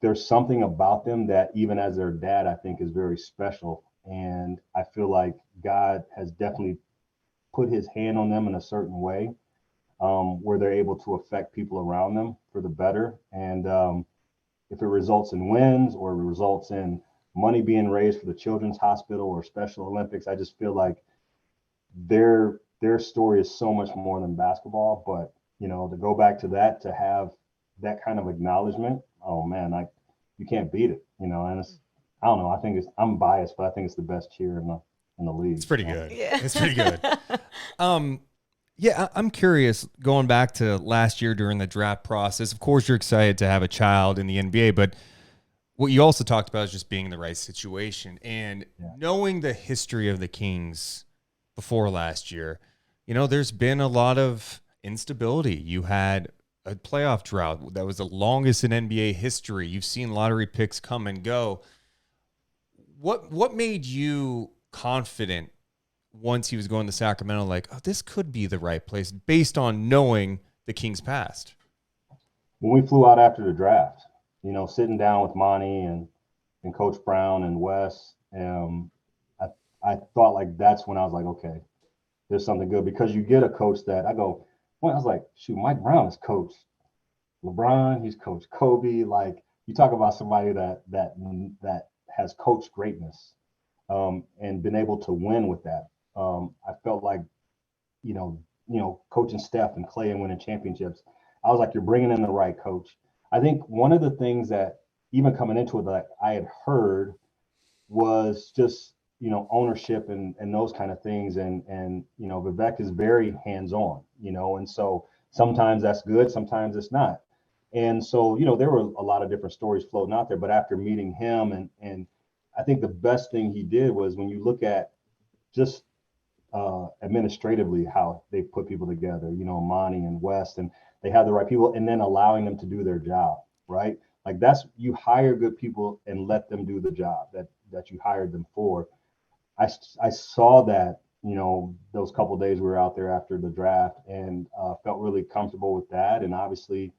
there's something about them that, even as their dad, I think is very special. And I feel like God has definitely put his hand on them in a certain way, where they're able to affect people around them for the better. And if it results in wins or it results in money being raised for the Children's Hospital or Special Olympics, I just feel like their story is so much more than basketball. But, you know, to go back to that, to have that kind of acknowledgement, oh man, like, you can't beat it, you know. And it's, I don't know, I'm biased, but I think it's the best cheer in the league. It's pretty good. Yeah. It's pretty good. Yeah, I'm curious, going back to last year during the draft process, of course you're excited to have a child in the NBA, but what you also talked about is just being in the right situation. And knowing the history of the Kings before last year, you know, there's been a lot of instability. You had a playoff drought that was the longest in NBA history. You've seen lottery picks come and go. What made you confident once he was going to Sacramento, like, oh, this could be the right place, based on knowing the Kings' past? When we flew out after the draft, you know, sitting down with Monty and Coach Brown and Wes, I thought, like, that's when I was like, okay, there's something good, because you get a coach that I was like, shoot, Mike Brown has coached LeBron, he's coached Kobe. Like, you talk about somebody that has coached greatness, and been able to win with that. I felt like, you know, coaching Steph and Clay and winning championships, I was like, you're bringing in the right coach. I think one of the things that, even coming into it, that I had heard was just, you know, ownership and those kind of things. And, you know, Vivek is very hands-on, you know, and so sometimes that's good, sometimes it's not. And so, you know, there were a lot of different stories floating out there, but after meeting him and I think the best thing he did was when you look at just administratively how they put people together, Monty and West, and they have the right people, and then allowing them to do their job, right? Like that's, you hire good people and let them do the job that you hired them for. I saw that, those couple of days we were out there after the draft, and felt really comfortable with that. And obviously,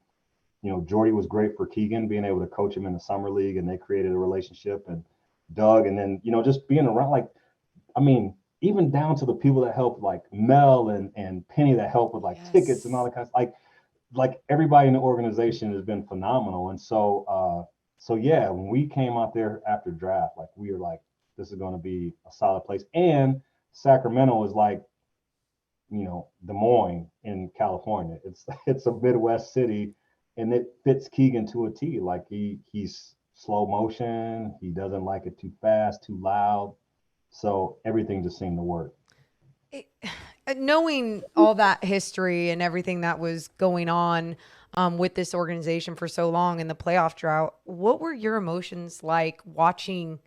Jordy was great for Keegan, being able to coach him in the summer league, and they created a relationship. And Doug, and then, just being around, like, I mean, even down to the people that helped, like Mel and Penny, that helped with like tickets and all that kind of, like everybody in the organization has been phenomenal. And so yeah, when we came out there after draft, like we were like, this is going to be a solid place. And Sacramento is like, Des Moines in California. It's a Midwest city, and it fits Keegan to a T. Like he's slow motion. He doesn't like it too fast, too loud. So everything just seemed to work. Knowing all that history and everything that was going on with this organization for so long in the playoff drought, what were your emotions like watching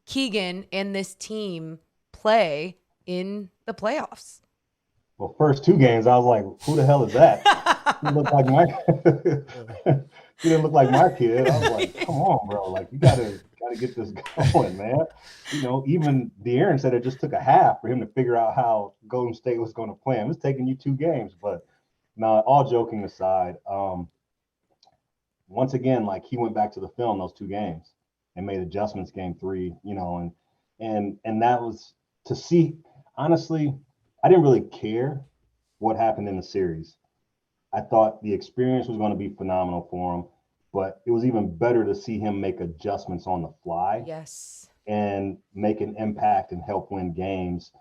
Keegan and this team play in the playoffs? Well, first two games, I was like, who the hell is that? He looked like he didn't look like my kid. I was like, come on, bro. Like, you gotta get this going, man. Even De'Aaron said it just took a half for him to figure out how Golden State was going to play him. It's taking you 2 games. But now, all joking aside, once again, like, he went back to the film those 2 games and made adjustments game 3, and that was to see. Honestly, I didn't really care what happened in the series. I thought the experience was going to be phenomenal for him, but it was even better to see him make adjustments on the fly. Yes. And make an impact and help win games.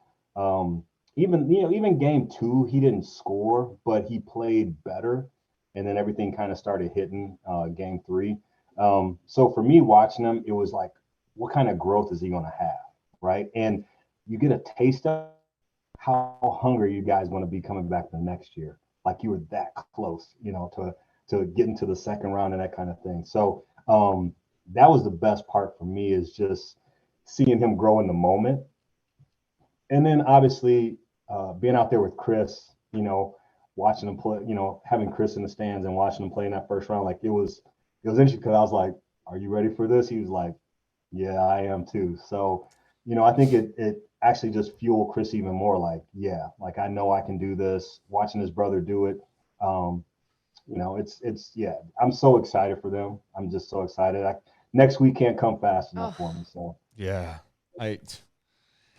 Even game 2, he didn't score, but he played better. And then everything kind of started hitting game 3. So for me watching him, it was like, what kind of growth is he going to have, right? And you get a taste of how hungry you guys want to be coming back the next year. Like you were that close, to getting to the second round and that kind of thing. So that was the best part for me, is just seeing him grow in the moment. And then obviously being out there with Kris, watching him play, having Kris in the stands and watching him play in that first round, like it was interesting, because I was like, are you ready for this? He was like, yeah, I am too. So, I think it actually just fueled Kris even more, like, yeah, like I know I can do this. Watching his brother do it, it's yeah, I'm so excited for them. I'm just so excited. Next week can't come fast enough for me. So yeah,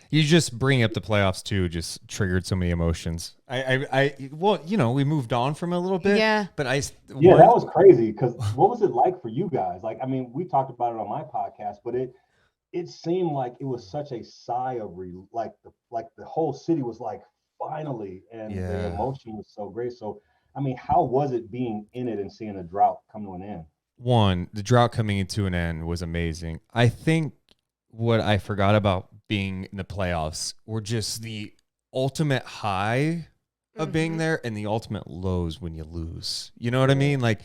you just bring up the playoffs too, just triggered so many emotions. Well, we moved on from it a little bit. Yeah. But that was crazy, because what was it like for you guys? Like, I mean, we talked about it on my podcast, but it seemed like it was such a sigh of like the whole city was like, finally, and the emotion was so great. So, I mean, how was it being in it and seeing a drought come to an end? One, the drought coming into an end was amazing. I think what I forgot about being in the playoffs were just the ultimate high of being there and the ultimate lows when you lose. You know what I mean? Like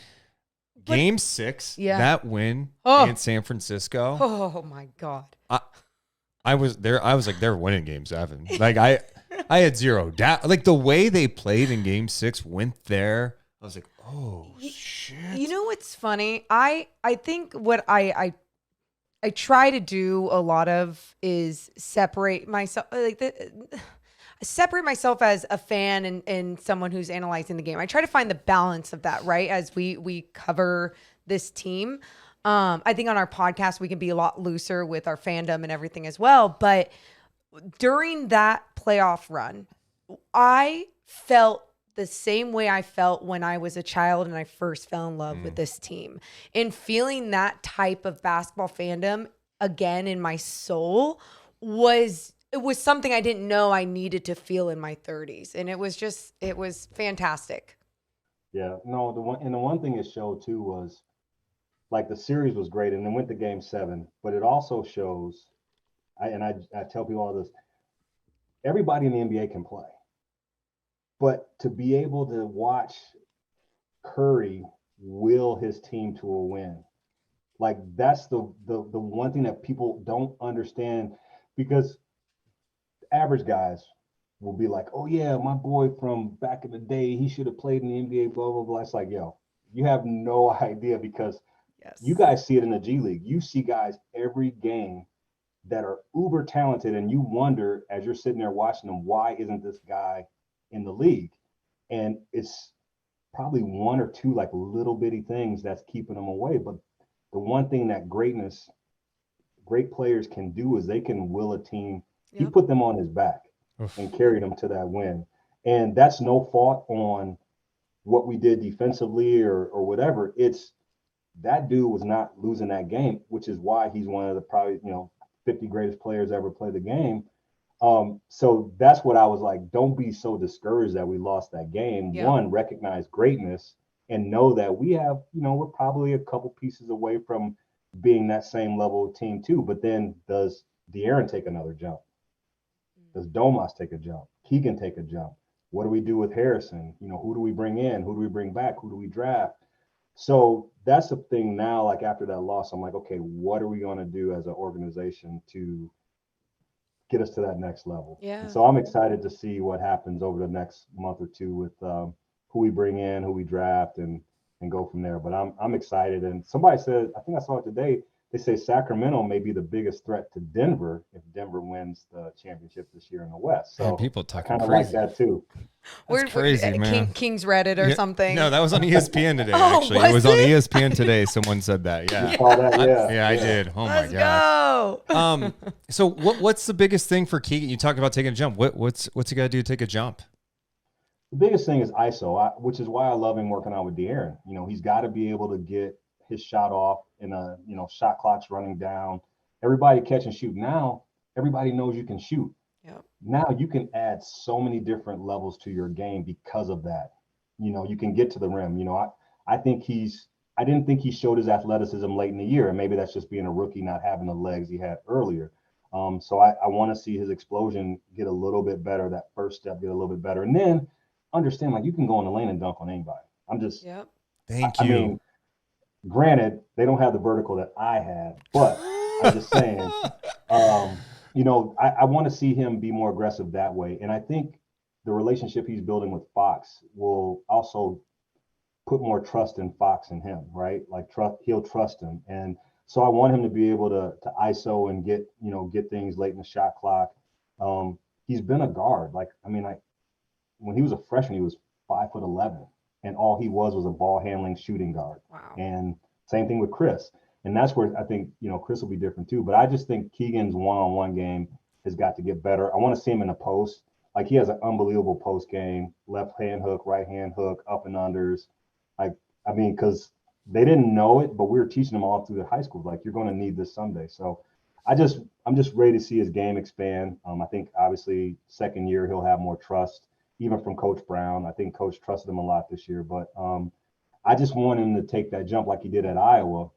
game 6, that win in San Francisco. Oh my God. I was there. I was like, they're winning game 7. Like I had 0 doubt. Like the way they played in game 6, went there. I was like, oh shit. You know what's funny? I think what I try to do a lot of is separate myself, separate myself as a fan and someone who's analyzing the game. I try to find the balance of that, right? As we cover this team. I think on our podcast, we can be a lot looser with our fandom and everything as well. But during that playoff run, I felt the same way I felt when I was a child and I first fell in love with this team. And feeling that type of basketball fandom again in my soul was something I didn't know I needed to feel in my 30s. And it was fantastic. Yeah, no, the one thing it showed too was, like, the series was great and then went to game 7, but it also shows, I tell people all this, everybody in the NBA can play. But to be able to watch Curry will his team to a win, Like that's the one thing that people don't understand, because average guys will be like, oh yeah, my boy from back in the day, he should have played in the NBA, blah, blah, blah. It's like, yo, you have no idea, because you Yes. guys see it in the G League. You see guys every game that are uber talented, and you wonder as you're sitting there watching them, why isn't this guy in the league? And it's probably one or two like little bitty things that's keeping them away. But the one thing that great players can do is they can will a team. He Yep. put them on his back and carried them to that win. And that's no fault on what we did defensively or whatever. It's that dude was not losing that game, which is why he's one of the probably 50 greatest players ever play the game. So that's what I was like. Don't be so discouraged that we lost that game. Yep. One, recognize greatness and know that we have, we're probably a couple pieces away from being that same level of team too. But then does De'Aaron take another jump? Does Domas take a jump? Keegan take a jump? What do we do with Harrison? Who do we bring in? Who do we bring back? Who do we draft? So that's the thing now, like after that loss, I'm like, okay, what are we going to do as an organization to get us to that next level? Yeah. And so I'm excited to see what happens over the next month or two with who we bring in, who we draft, and go from there. But I'm excited. And somebody said, I think I saw it today, they say Sacramento may be the biggest threat to Denver if Denver wins the championship this year in the West. So Man, people I talking kind of crazy. like that too. We're crazy, man. King's Reddit or something. No, that was on ESPN today. Oh, Actually, was it was on it? ESPN today. Someone said that. Yeah, You saw that? Yeah. I did. Oh Let's my god. go. So what's the biggest thing for Keegan? You talked about taking a jump. What's he got to do to take a jump? The biggest thing is ISO, which is why I love him working out with De'Aaron. He's got to be able to get his shot off in a, shot clock's running down. Everybody catch and shoot. Now, everybody knows you can shoot. Yep. Now you can add so many different levels to your game because of that. You can get to the rim. I didn't think he showed his athleticism late in the year, and maybe that's just being a rookie, not having the legs he had earlier. So I want to see his explosion get a little bit better, that first step get a little bit better. And then understand, like, you can go in the lane and dunk on anybody. Yep. Thank you. I mean, granted, they don't have the vertical that I had, but I'm just saying, I want to see him be more aggressive that way. And I think the relationship he's building with Fox will also put more trust in Fox and him, right? Like he'll trust him. And so I want him to be able to ISO and get things late in the shot clock. He's been a guard. When he was a freshman, he was 5'11", and all he was a ball handling shooting guard. Wow. And same thing with Kris. And that's where I think, Kris will be different too. But I just think Keegan's one-on-one game has got to get better. I want to see him in the post. Like, he has an unbelievable post game, left hand hook, right hand hook, up and unders. Because they didn't know it, but we were teaching them all through the high school. Like, you're going to need this someday. So I'm just ready to see his game expand. I think obviously second year he'll have more trust, even from Coach Brown. I think Coach trusted him a lot this year, but I just want him to take that jump like he did at Iowa.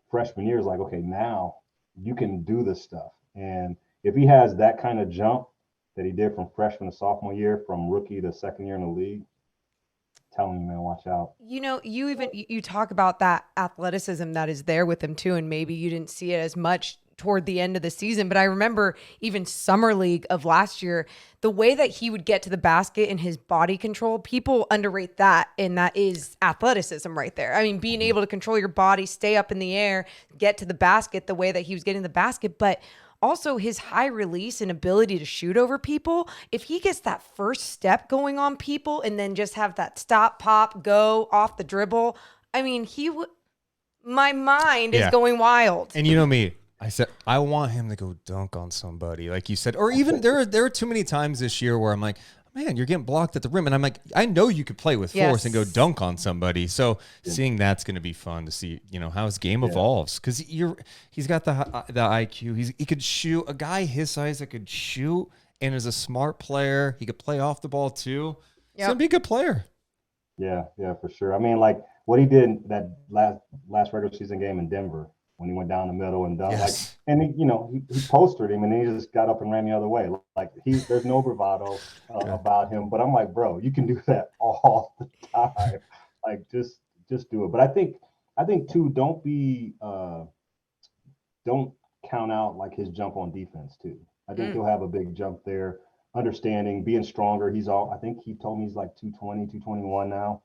Freshman year is like, okay, now you can do this stuff. And if he has that kind of jump that he did from freshman to sophomore year, from rookie to second year in the league, telling you, man, watch out. You talk about that athleticism that is there with him too, and maybe you didn't see it as much toward the end of the season, but I remember even summer league of last year, the way that he would get to the basket and his body control, people underrate that, and that is athleticism right there. I mean, being able to control your body, stay up in the air, get to the basket the way that he was getting the basket, but also his high release and ability to shoot over people. If he gets that first step going on people and then just have that stop, pop, go off the dribble, I mean, my mind is going wild. And you know me, I said, I want him to go dunk on somebody, like you said. Or even there are too many times this year where I'm like, man, you're getting blocked at the rim. And I'm like, I know you could play with force and go dunk on somebody. So seeing that's going to be fun to see, how his game evolves. Because he's got the IQ. He could shoot. A guy his size that could shoot and is a smart player. He could play off the ball too. He's going to be a good player. Yeah, for sure. I mean, like what he did in that last regular season game in Denver, when he went down the middle and dunked, he postered him and he just got up and ran the other way. Like there's no bravado about him. But I'm like, bro, you can do that all the time. Like just do it. But I think I think too, don't count out like his jump on defense too. I think he'll have a big jump there. Understanding, being stronger. I think he told me he's like 220, 221 now.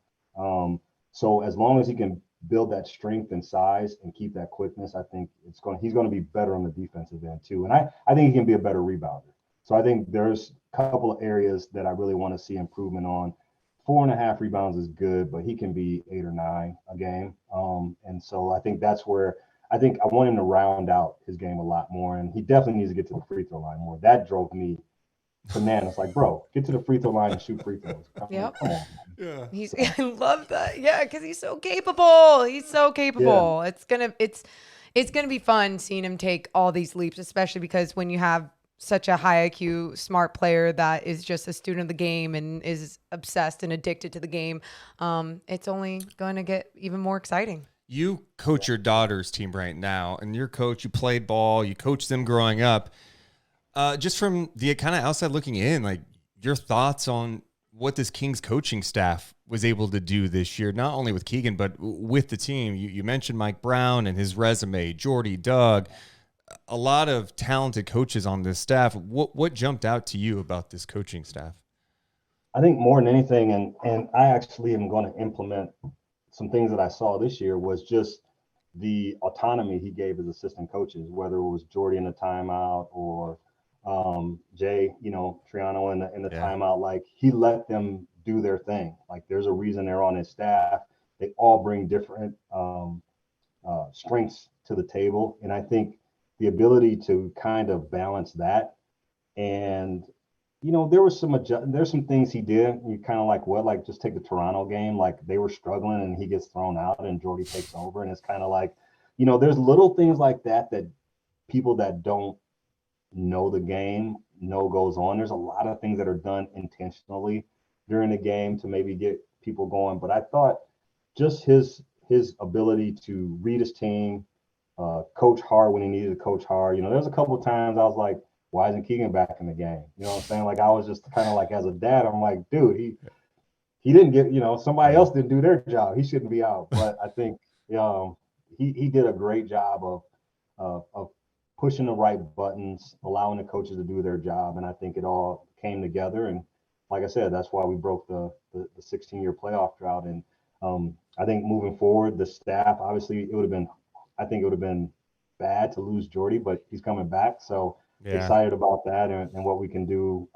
So as long as he can build that strength and size and keep that quickness, I think he's going to be better on the defensive end too. And I think he can be a better rebounder. So I think there's a couple of areas that I really want to see improvement on. 4.5 rebounds is good, but he can be 8 or 9 a game. And so I think that's where I want him to round out his game a lot more. And he definitely needs to get to the free throw line more. That drove me bananas. Like, bro, get to the free throw line and shoot free throws. Yep. Come on. Yeah. I love that. Yeah, because he's so capable. He's so capable. Yeah. It's gonna be fun seeing him take all these leaps, especially because when you have such a high IQ, smart player that is just a student of the game and is obsessed and addicted to the game, it's only going to get even more exciting. You coach your daughter's team right now, and your coach, you played ball, you coached them growing up. Just from the kind of outside looking in, like your thoughts on what this Kings coaching staff was able to do this year, not only with Keegan, but with the team. You mentioned Mike Brown and his resume, Jordy, Doug, a lot of talented coaches on this staff. What jumped out to you about this coaching staff? I think more than anything, and I actually am going to implement some things that I saw this year, was just the autonomy he gave his assistant coaches, whether it was Jordy in the timeout or Jay, Triano in the timeout. Like, he let them do their thing. Like, there's a reason they're on his staff. They all bring different strengths to the table. And I think the ability to kind of balance that, and there's some things he did. You kind of like just take the Toronto game. Like, they were struggling and he gets thrown out and Jordy takes over. And it's kind of like, there's little things like that people that don't know the game goes on. There's a lot of things that are done intentionally during the game to maybe get people going. But I thought just his ability to read his team, coach hard when he needed to coach hard. There's a couple of times I was like, why isn't Keegan back in the game? You know what I'm saying? Like, I was just kind of like, as a dad, I'm like, dude, he didn't get, somebody else didn't do their job. He shouldn't be out. But I think he did a great job of pushing the right buttons, allowing the coaches to do their job. And I think it all came together. And like I said, that's why we broke the 16-year playoff drought. And I think moving forward, the staff, obviously it would have been bad to lose Jordy, but he's coming back. So excited about that and what we can do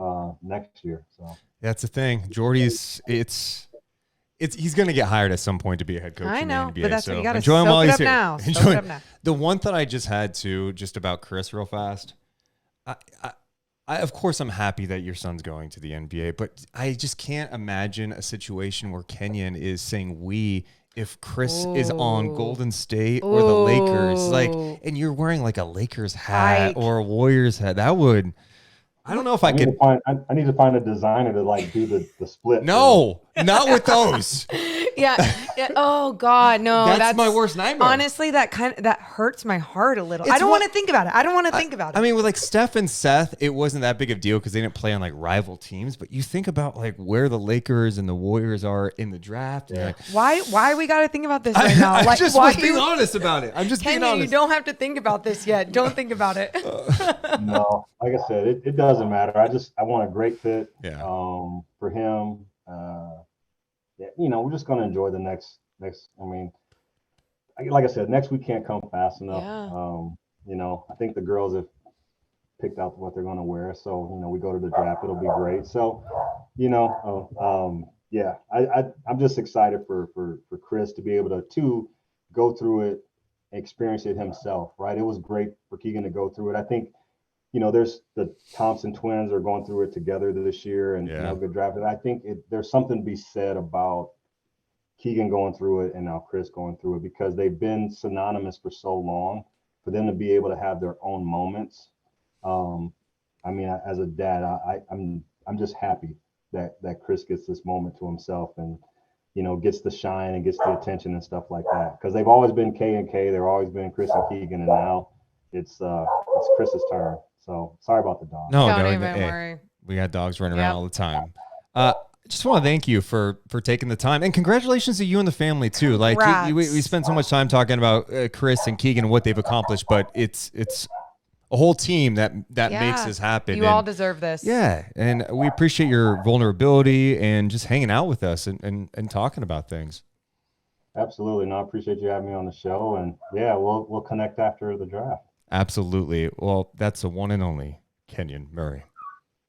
next year. So that's the thing. Jordy's he's going to get hired at some point to be a head coach. I know, in the NBA, but that's so what you got to enjoy him while he's here. Now. Enjoy it now. The one thought I just had just about Kris real fast. I of course I'm happy that your son's going to the NBA, but I just can't imagine a situation where Kenyon is saying if Kris is on Golden State or the Lakers, and you're wearing like a Lakers hat or a Warriors hat. That would, I don't know if I could. I need to find a designer to do the split. No, not with those. Yeah. Oh God, no. That's my worst nightmare. Honestly, that hurts my heart a little. I don't want to think about it. I mean, with like Steph and Seth, it wasn't that big of a deal because they didn't play on like rival teams. But you think about like where the Lakers and the Warriors are in the draft. Yeah. Why we got to think about this right now? I just was being honest about it. I'm just being honest. You don't have to think about this yet. Don't think about it. No, like I said, it doesn't matter. I want a great fit. Yeah. For him. We're just going to enjoy the next. I mean, like I said, next week can't come fast enough. Yeah. I think the girls have picked out what they're going to wear. So, we go to the draft, it'll be great. So, I'm just excited for Kris to be able to go through it, experience it himself, right? It was great for Keegan to go through it. I think, there's the Thompson twins are going through it together this year and good draft. And I think there's something to be said about Keegan going through it and now Kris going through it, because they've been synonymous for so long. For them to be able to have their own moments. I mean, as a dad, I'm just happy that Kris gets this moment to himself and, gets the shine and gets the attention and stuff like that. Because they've always been K and K. They've always been Kris and Keegan, and now it's Kris's turn. So sorry about the dog. No, don't even worry. We got dogs running around all the time. Just want to thank you for taking the time, and congratulations to you and the family too. Like we spent so much time talking about Kris and Keegan and what they've accomplished, but it's a whole team that makes this happen. You all deserve this. Yeah, and we appreciate your vulnerability and just hanging out with us and talking about things. Absolutely. No, I appreciate you having me on the show, and yeah, we'll connect after the draft. Absolutely. Well, that's the one and only Kenyon Murray.